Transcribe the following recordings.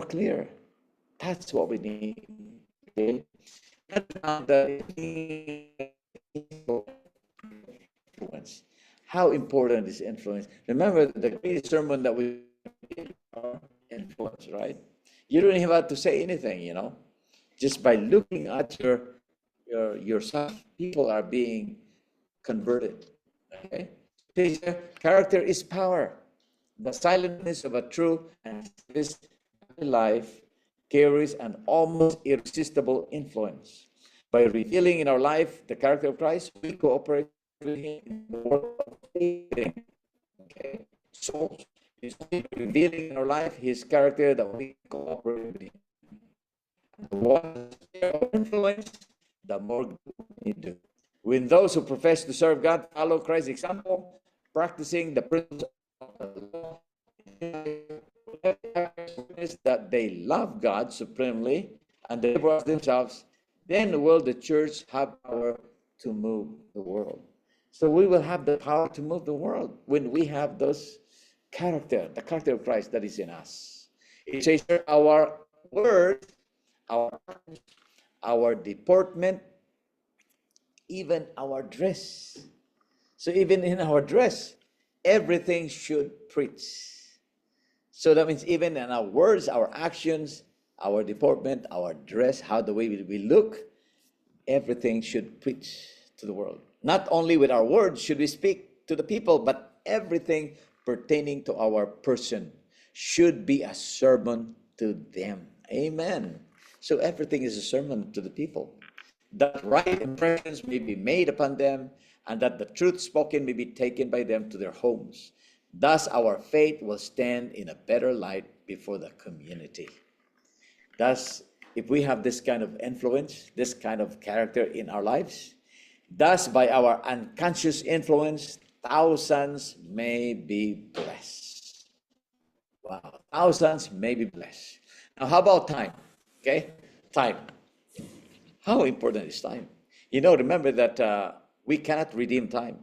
more clear. That's what we need. Okay? The influence. How important is influence? Remember the great sermon that we did, influence, right? You don't even have to say anything, just by looking at yourself, people are being converted. Okay, character is power. The silentness of a true and service life carries an almost irresistible influence. By revealing in our life the character of Christ, we cooperate with Him in the work of saving. Okay, so it's only revealing in our life His character that we cooperate with Him. The more influence, the more good we do. When those who profess to serve God follow Christ's example, practicing the principles of the law, that they love God supremely and they deliver themselves, then will the church have power to move the world. So we will have the power to move the world when we have those character, the character of Christ that is in us. It says our words, our deportment, even our dress. So even in our dress, everything should preach. So that means even in our words, our actions, our deportment, our dress, how the way we look, everything should preach to the world. Not only with our words should we speak to the people, but everything pertaining to our person should be a sermon to them. Amen. So everything is a sermon to the people, that right impressions may be made upon them, and that the truth spoken may be taken by them to their homes. Thus our faith will stand in a better light before the community. Thus, if we have this kind of influence, this kind of character in our lives, thus by our unconscious influence, thousands may be blessed. Wow, thousands may be blessed. Now, how about time? Okay, time. How important is time? Remember that we cannot redeem time.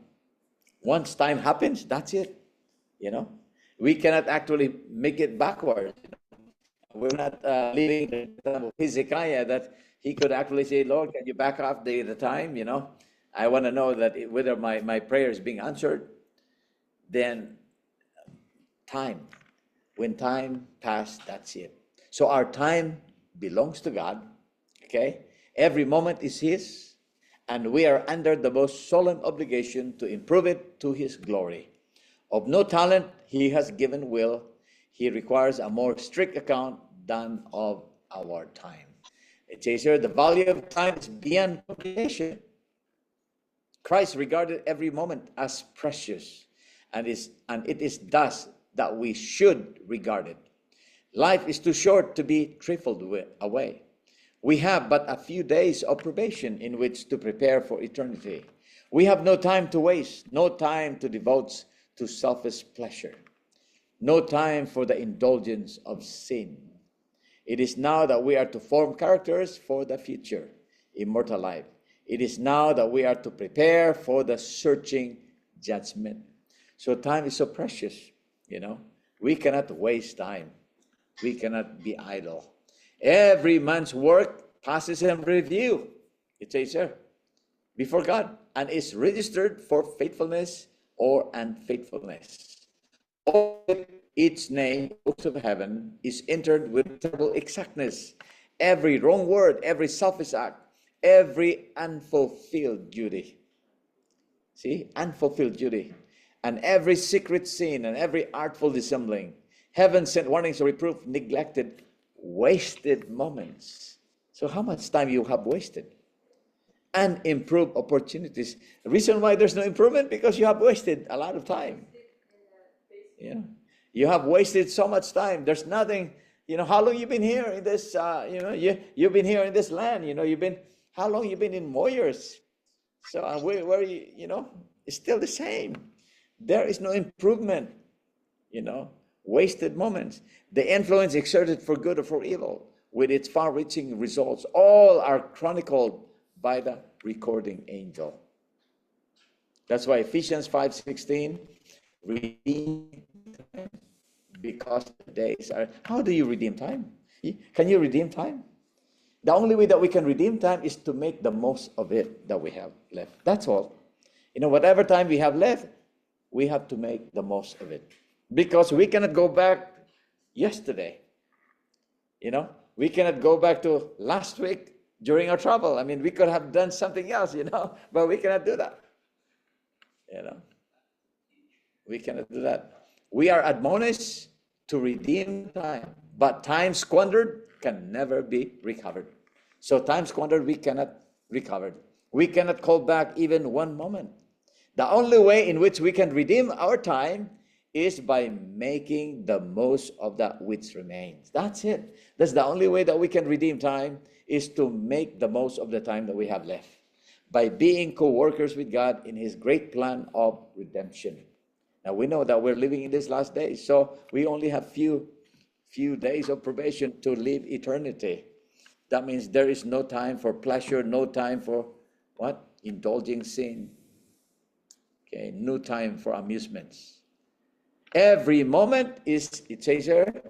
Once time happens, that's it. We cannot actually make it backward. We're not living the time of Hezekiah that he could actually say, Lord, can you back off the time? I want to know that whether my prayer is being answered. Then time. When time passed, that's it. So our time belongs to God. Okay? Every moment is His, and we are under the most solemn obligation to improve it to His glory. Of no talent He has given will, He requires a more strict account than of our time. It says here, the value of time is beyond comprehension. Christ regarded every moment as precious, and it is thus that we should regard it. Life is too short to be trifled away. We have but a few days of probation in which to prepare for eternity. We have no time to waste, no time to devote to selfish pleasure, no time for the indulgence of sin. It is now that we are to form characters for the future, immortal life. It is now that we are to prepare for the searching judgment. So time is so precious, We cannot waste time. We cannot be idle. Every man's work passes in review, it says here, before God, and is registered for faithfulness or unfaithfulness. All its name, books of heaven, is entered with terrible exactness. Every wrong word, every selfish act, every unfulfilled duty. See, unfulfilled duty. And every secret sin and every artful dissembling. Heaven sent warnings of reproof, neglected, wasted moments. So how much time you have wasted? Unimproved opportunities. The reason why there's no improvement, because you have wasted a lot of time. Yeah, you have wasted so much time. There's nothing. How long you been here in this? You've been here in this land. How long you been in Moyers? So where you? It's still the same. There is no improvement. Wasted moments. The influence exerted for good or for evil, with its far-reaching results, all are chronicled by the recording angel. That's why Ephesians 5:16, redeem because the days are. How do you redeem time? Can you redeem time? The only way that we can redeem time is to make the most of it that we have left. That's all. Whatever time we have left, we have to make the most of it. Because we cannot go back yesterday. We cannot go back to last week during our travel. I mean, we could have done something else, but we cannot do that. We cannot do that. We are admonished to redeem time, but time squandered can never be recovered. So time squandered, we cannot recover. We cannot call back even one moment. The only way in which we can redeem our time is by making the most of that which remains. That's it. That's the only way that we can redeem time, is to make the most of the time that we have left, by being co-workers with God in His great plan of redemption. Now we know that we're living in these last days, so we only have few days of probation to live eternity. That means there is no time for pleasure, no time for what? Indulging sin. Okay, no time for amusements. Every moment is, it says here,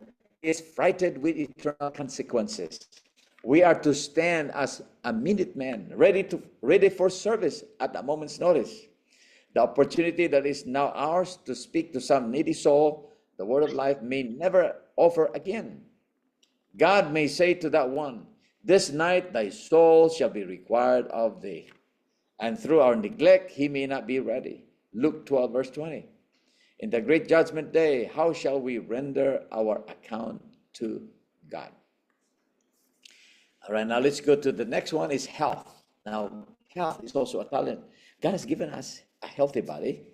is freighted with eternal consequences. We are to stand as a minute man, ready for service at a moment's notice. The opportunity that is now ours to speak to some needy soul the word of life may never offer again. God may say to that one, "This night thy soul shall be required of thee." And through our neglect, he may not be ready. Luke 12, verse 20. In the great judgment day, how shall we render our account to God? All right, now let's go to the next one, is health. Now, health is also a talent. God has given us a healthy body,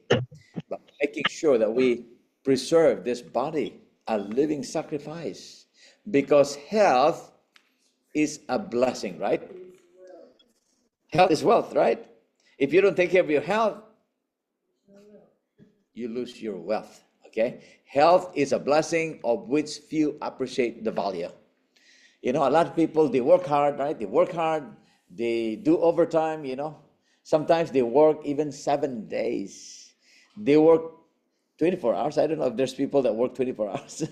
but making sure that we preserve this body, a living sacrifice, because health is a blessing, right? Health is wealth, right? If you don't take care of your health, you lose your wealth, okay? Health is a blessing of which few appreciate the value. A lot of people, they work hard, right? They work hard, they do overtime, Sometimes they work even 7 days. They work 24 hours. I don't know if there's people that work 24 hours.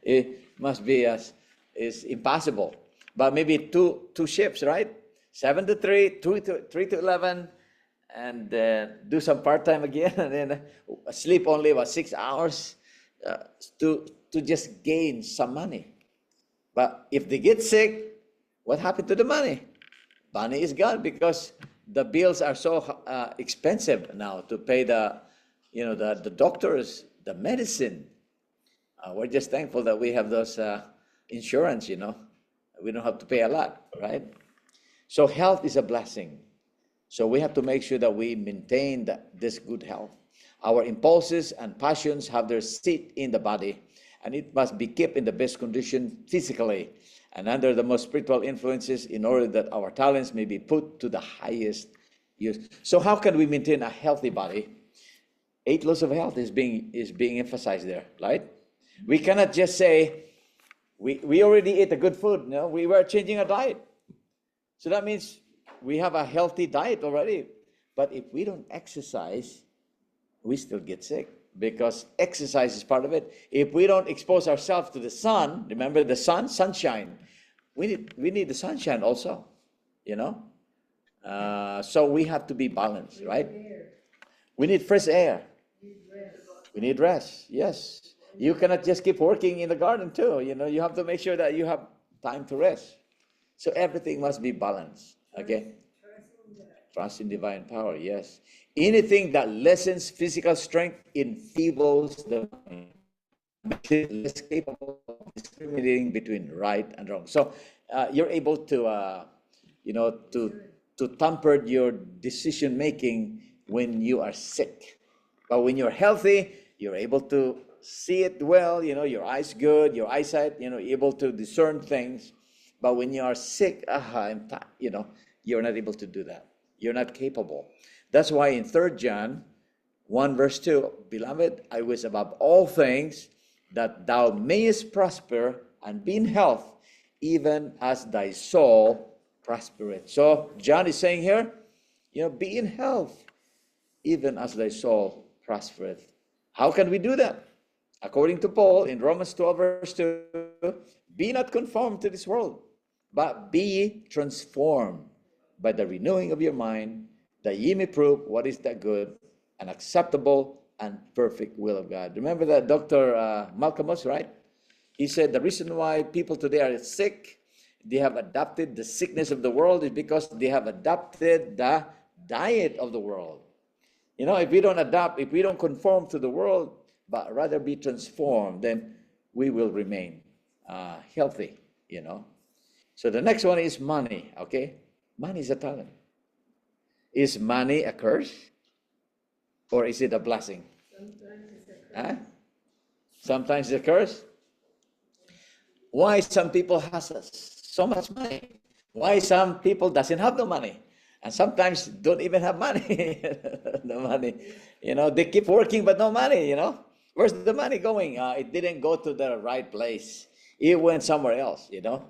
It must be is impossible. But maybe two shifts, right? 7 to 3, 3 to 11, and do some part-time again, and then sleep only about 6 hours to just gain some money. But if they get sick, what happened to the money? Money is gone, because the bills are so expensive now to pay the doctors, the medicine. We're just thankful that we have those insurance, We don't have to pay a lot, right? So health is a blessing. So we have to make sure that we maintain this good health. Our impulses and passions have their seat in the body, and it must be kept in the best condition physically and under the most spiritual influences, in order that our talents may be put to the highest use. So how can we maintain a healthy body? 8 laws of health is being emphasized there, right? We cannot just say, we already ate a good food, we were changing our diet. So that means we have a healthy diet already. But if we don't exercise, we still get sick, because exercise is part of it. If we don't expose ourselves to the sun, remember the sunshine, we need the sunshine also, so we have to be balanced, right? We need fresh air. We need rest. Yes. You cannot just keep working in the garden too. You have to make sure that you have time to rest. So everything must be balanced. Okay. Trust in divine power. Yes. Anything that lessens physical strength enfeebles the mind, makes it less capable of discriminating between right and wrong. So you're able to, to temper your decision making when you are sick. But when you're healthy, you're able to see it well. Your eyes good, your eyesight. Able to discern things. But when you are sick, you're not able to do that. You're not capable. That's why in 3 John 1 verse 2, beloved, I wish above all things that thou mayest prosper and be in health, even as thy soul prospereth. So John is saying here, be in health, even as thy soul prospereth. How can we do that? According to Paul in Romans 12 verse 2, Be not conformed to this world, but be transformed by the renewing of your mind, that ye may prove what is that good and acceptable and perfect will of God. Remember that Dr. Malcolmus, right? He said the reason why people today are sick, they have adopted the sickness of the world, is because they have adopted the diet of the world. You know, if we don't adopt, if we don't conform to the world, but rather be transformed, then we will remain healthy, you know. So the next one is money, okay? Money is a talent. Is money a curse? Or is it a blessing? Sometimes it's a curse. Huh? Sometimes it's a curse. Why some people has so much money? Why some people doesn't have the money? And sometimes don't even have money. The money, you know, they keep working but no money, you know. Where's the money going? It didn't go to the right place. It went somewhere else, you know.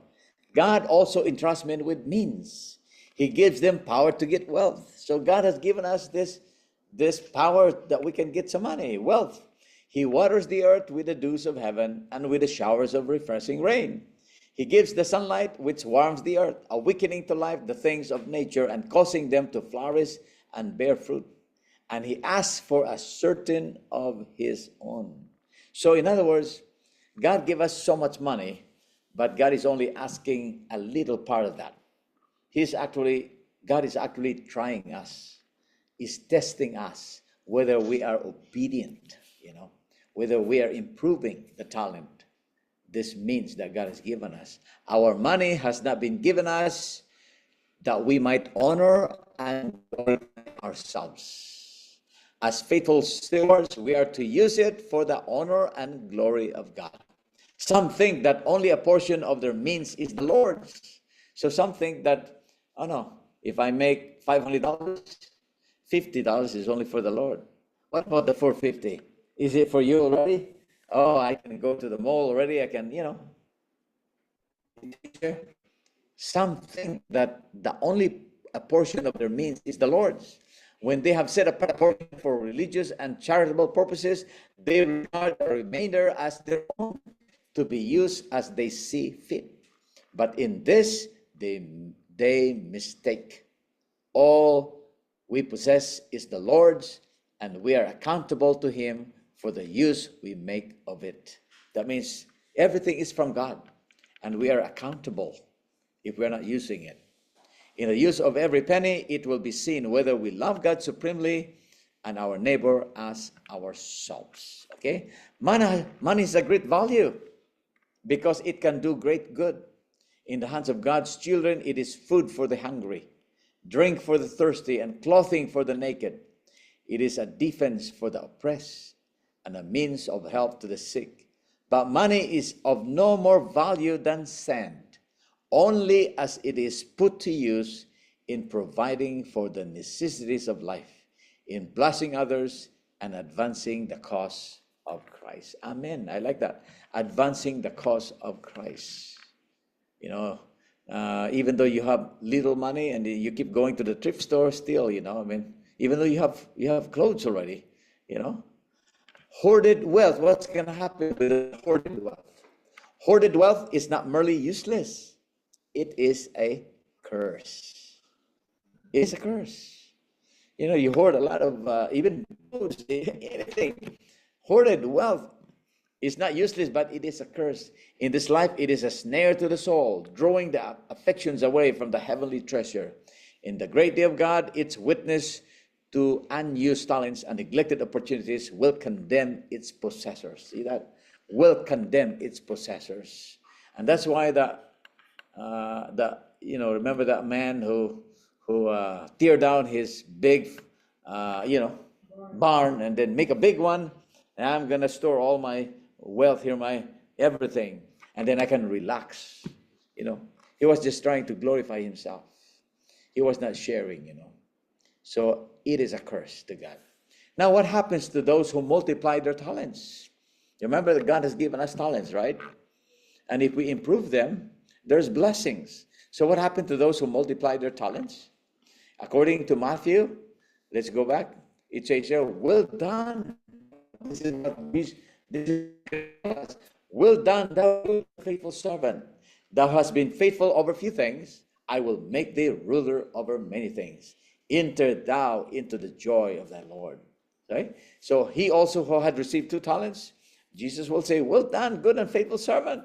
God also entrusts men with means. He gives them power to get wealth. So God has given us this power that we can get some money, wealth. He waters the earth with the dews of heaven and with the showers of refreshing rain. He gives the sunlight which warms the earth, awakening to life the things of nature and causing them to flourish and bear fruit. And he asks for a certain of his own. So in other words, God gave us so much money, but God is only asking a little part of that. God is actually trying us, is testing us whether we are obedient, you know, whether we are improving the talent, this means that God has given us. Our money has not been given us that we might honor and glorify ourselves. As faithful stewards, we are to use it for the honor and glory of God. Some think that only a portion of their means is the Lord's. So some think that, oh no, if I make $500, $50 is only for the Lord. What about the $450? Is it for you already? Oh, I can go to the mall already. I can, you know. Some think that the only a portion of their means is the Lord's. When they have set apart a portion for religious and charitable purposes, they regard the remainder as their own, to be used as they see fit. But in this, they mistake. All we possess is the Lord's, and we are accountable to Him for the use we make of it. That means everything is from God, and we are accountable if we are not using it. In the use of every penny, it will be seen whether we love God supremely and our neighbor as ourselves. Okay? Money is a great value because it can do great good. In the hands of God's children, it is food for the hungry, drink for the thirsty, and clothing for the naked. It is a defense for the oppressed and a means of help to the sick. But money is of no more value than sand, only as it is put to use in providing for the necessities of life, in blessing others, and advancing the cause of Christ. Amen. I like that. Advancing the cause of Christ. You know, even though you have little money and you keep going to the thrift store still, you know, I mean, even though you have clothes already, you know. Hoarded wealth, what's going to happen with hoarded wealth? Hoarded wealth is not merely useless. It is a curse. It is a curse. You know, you hoard a lot of, even foods, anything. Hoarded wealth is not useless, but it is a curse. In this life, it is a snare to the soul, drawing the affections away from the heavenly treasure. In the great day of God, its witness to unused talents and neglected opportunities will condemn its possessors. See that? Will condemn its possessors. And that's why remember that man who tear down his big, barn and then make a big one. And I'm gonna store all my wealth here, my everything, and then I can relax. You know, he was just trying to glorify himself. He was not sharing, you know. So it is a curse to God. Now, what happens to those who multiply their talents? Remember that God has given us talents, right? And if we improve them, there's blessings. So what happened to those who multiply their talents? According to Matthew, let's go back. It says, well done. This is Well done, thou good and faithful servant. Thou hast been faithful over few things. I will make thee ruler over many things. Enter thou into the joy of thy Lord. Right? So he also who had received 2 talents, Jesus will say, well done, good and faithful servant.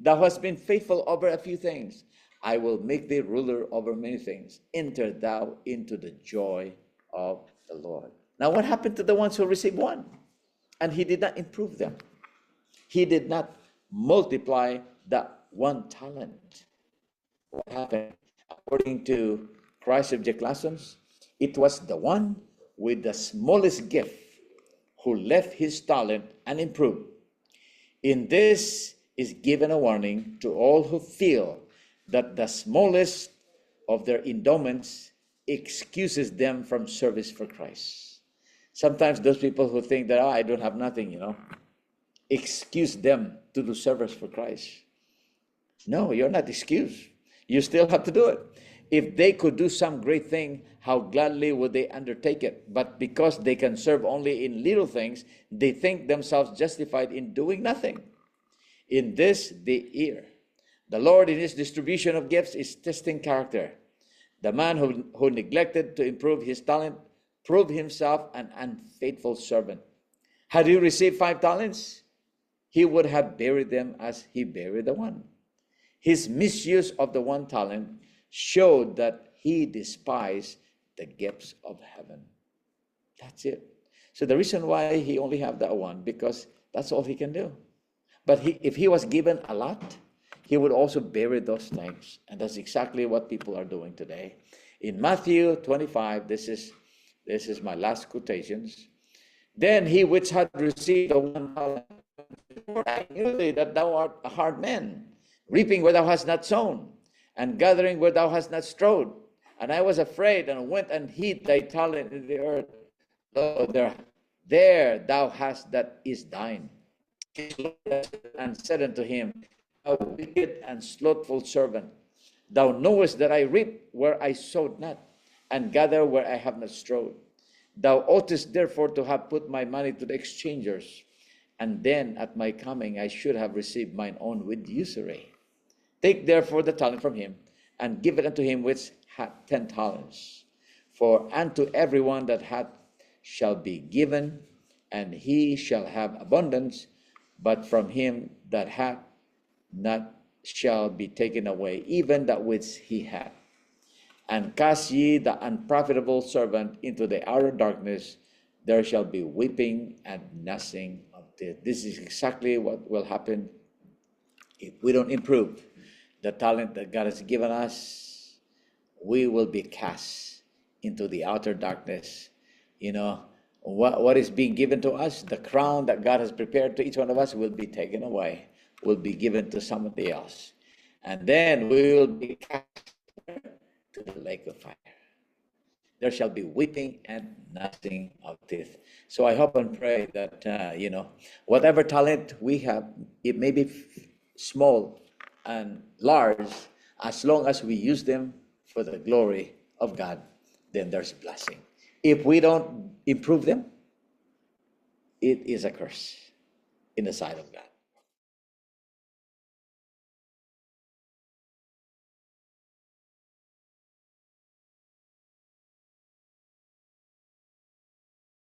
Thou hast been faithful over a few things. I will make thee ruler over many things. Enter thou into the joy of the Lord. Now, what happened to the ones who received 1? And he did not improve them. He did not multiply the 1 talent. What happened? According to Christ Object Lessons, it was the one with the smallest gift who left his talent unimproved. In this is given a warning to all who feel that the smallest of their endowments excuses them from service for Christ. Sometimes those people who think that, I don't have nothing, excuse them to do service for Christ. No, you're not excused. You still have to do it. If they could do some great thing, how gladly would they undertake it? But because they can serve only in little things, they think themselves justified in doing nothing. In this, they err. The Lord, in his distribution of gifts, is testing character. The man who neglected to improve his talent proved himself an unfaithful servant. Had he received 5 talents, he would have buried them as he buried the 1. His misuse of the 1 talent showed that he despised the gifts of heaven. That's it. So the reason why he only have that 1, because that's all he can do. But if he was given a lot, he would also bury those things. And that's exactly what people are doing today. In Matthew 25, this is my last quotations. Then he which had received the 1 talent, I knew thee that thou art a hard man, reaping where thou hast not sown, and gathering where thou hast not strawed. And I was afraid, and went and hid thy talent in the earth. Lo, there thou hast that is thine. And said unto him, thou wicked and slothful servant, thou knowest that I reap where I sowed not, and gather where I have not strawed. Thou oughtest therefore to have put my money to the exchangers, and then at my coming I should have received mine own with usury. Take therefore the talent from him, and give it unto him which hath 10 talents. For unto everyone that hath shall be given, and he shall have abundance, but from him that hath not shall be taken away, even that which he hath. And cast ye the unprofitable servant into the outer darkness, there shall be weeping and gnashing of teeth. This is exactly what will happen if we don't improve the talent that God has given us. We will be cast into the outer darkness. What is being given to us, the crown that God has prepared to each one of us, will be taken away, will be given to somebody else. And then we will be cast to the lake of fire. There shall be weeping and gnashing of teeth. So I hope and pray that, whatever talent we have, it may be small and large, as long as we use them for the glory of God, then there's blessing. If we don't improve them, it is a curse in the sight of God.